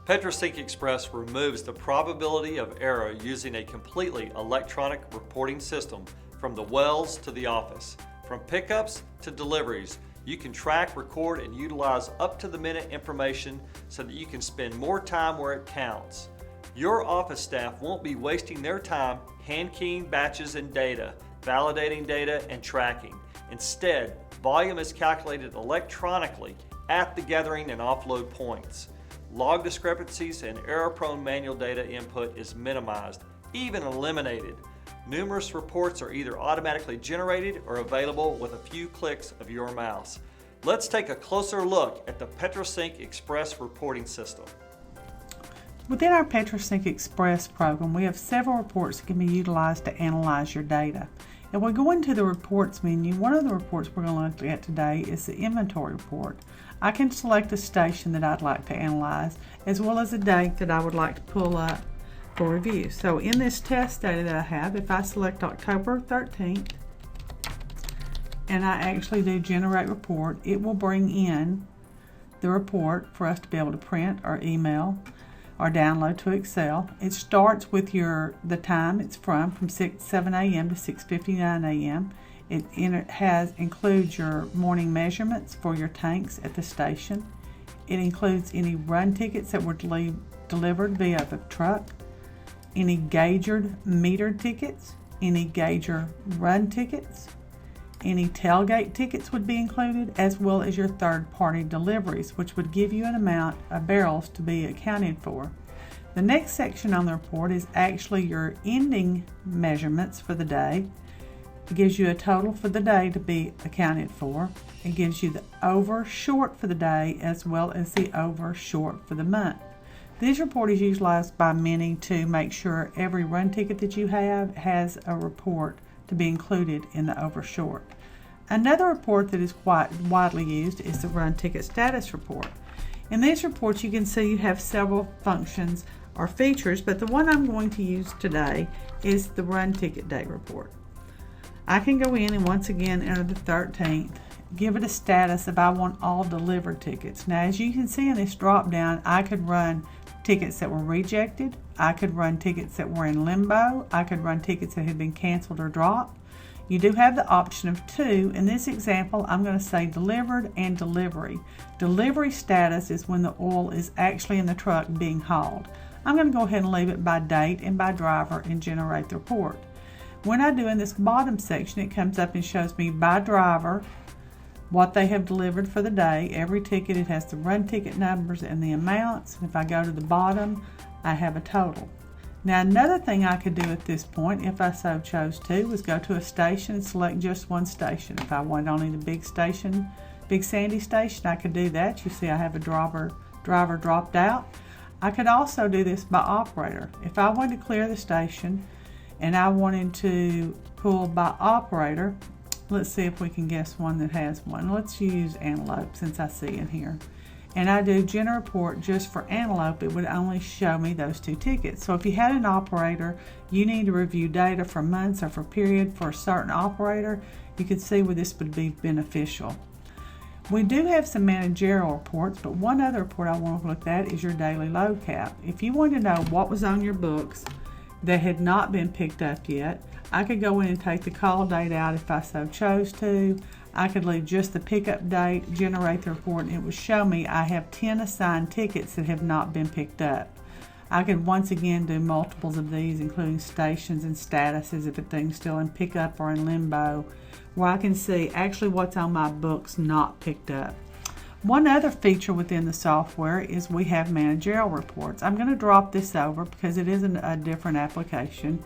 PetroSync Express removes the probability of error using a completely electronic reporting system from the wells to the office. From pickups to deliveries, you can track, record, and utilize up-to-the-minute information so that you can spend more time where it counts. Your office staff won't be wasting their time hand-keying batches and data, validating data, and tracking. Instead, volume is calculated electronically at the gathering and offload points. Log discrepancies and error-prone manual data input is minimized, even eliminated. Numerous reports are either automatically generated or available with a few clicks of your mouse. Let's take a closer look at the PetroSync Express reporting system. Within our PetroSync Express program, we have several reports that can be utilized to analyze your data. If we go into the reports menu, one of the reports we're going to look at today is the inventory report. I can select a station that I'd like to analyze, as well as a date that I would like to pull up for review. So in this test data that I have, if I select October 13th, and I actually do generate report, it will bring in the report for us to be able to print or email or download to Excel. It starts with the time it's from 7 a.m. to 6:59 a.m. It includes your morning measurements for your tanks at the station. It includes any run tickets that were delivered via the truck, any gaugered metered tickets, any gauger run tickets, any tailgate tickets would be included, as well as your third-party deliveries, which would give you an amount of barrels to be accounted for. The next section on the report is actually your ending measurements for the day. It gives you a total for the day to be accounted for. It gives you the over short for the day as well as the over short for the month. This report is utilized by many to make sure every run ticket that you have has a report to be included in the over short. Another report that is quite widely used is the run ticket status report. In these reports you can see you have several functions or features, but the one I'm going to use today is the run ticket date report. I can go in and once again enter the 13th, give it a status if I want all delivered tickets. Now as you can see in this drop down, I could run tickets that were rejected, I could run tickets that were in limbo, I could run tickets that had been canceled or dropped. You do have the option of two. In this example, I'm going to say delivered and delivery. Delivery status is when the oil is actually in the truck being hauled. I'm going to go ahead and leave it by date and by driver and generate the report. When I do in this bottom section, it comes up and shows me by driver what they have delivered for the day. Every ticket, it has the run ticket numbers and the amounts. And if I go to the bottom, I have a total. Now another thing I could do at this point, if I so chose to, was go to a station and select just one station. If I wanted only the big station, Big Sandy station, I could do that. You see I have a driver dropped out. I could also do this by operator. If I wanted to clear the station and I wanted to pull by operator, let's see if we can guess one that has one. Let's use Antelope since I see it here. And I do generate report just for Antelope, it would only show me those two tickets. So if you had an operator, you need to review data for months or for period for a certain operator, you could see where this would be beneficial. We do have some managerial reports, but one other report I want to look at is your daily load cap. If you want to know what was on your books that had not been picked up yet, I could go in and take the call date out if I so chose to. I could leave just the pickup date, generate the report, and it would show me I have 10 assigned tickets that have not been picked up. I could once again do multiples of these, including stations and statuses if a thing's still in pickup or in limbo, where I can see actually what's on my books not picked up. One other feature within the software is we have managerial reports. I'm going to drop this over because it is a different application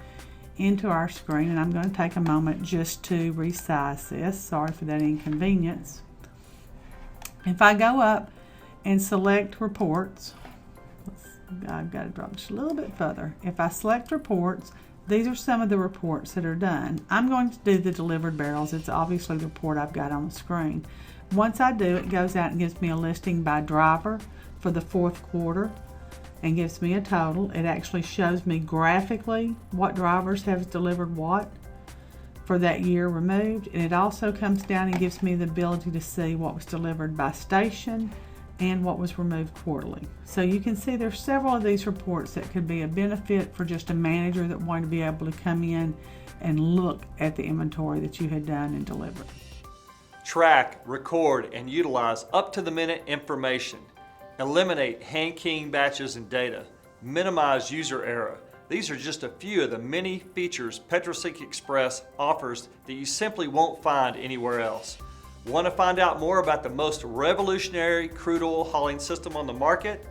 into our screen, and I'm going to take a moment just to resize this. Sorry for that inconvenience. If I go up and select reports, I've got to drop just a little bit further. If I select reports, these are some of the reports that are done. I'm going to do the delivered barrels. It's obviously the report I've got on the screen. Once I do, it goes out and gives me a listing by driver for the fourth quarter and gives me a total. It actually shows me graphically what drivers have delivered what for that year removed, and it also comes down and gives me the ability to see what was delivered by station, and what was removed quarterly. So you can see there's several of these reports that could be a benefit for just a manager that wanted to be able to come in and look at the inventory that you had done and delivered. Track, record, and utilize up-to-the-minute information. Eliminate hand-keying batches and data. Minimize user error. These are just a few of the many features PetroSync Express offers that you simply won't find anywhere else. Want to find out more about the most revolutionary crude oil hauling system on the market?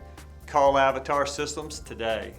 Call Avatar Systems today.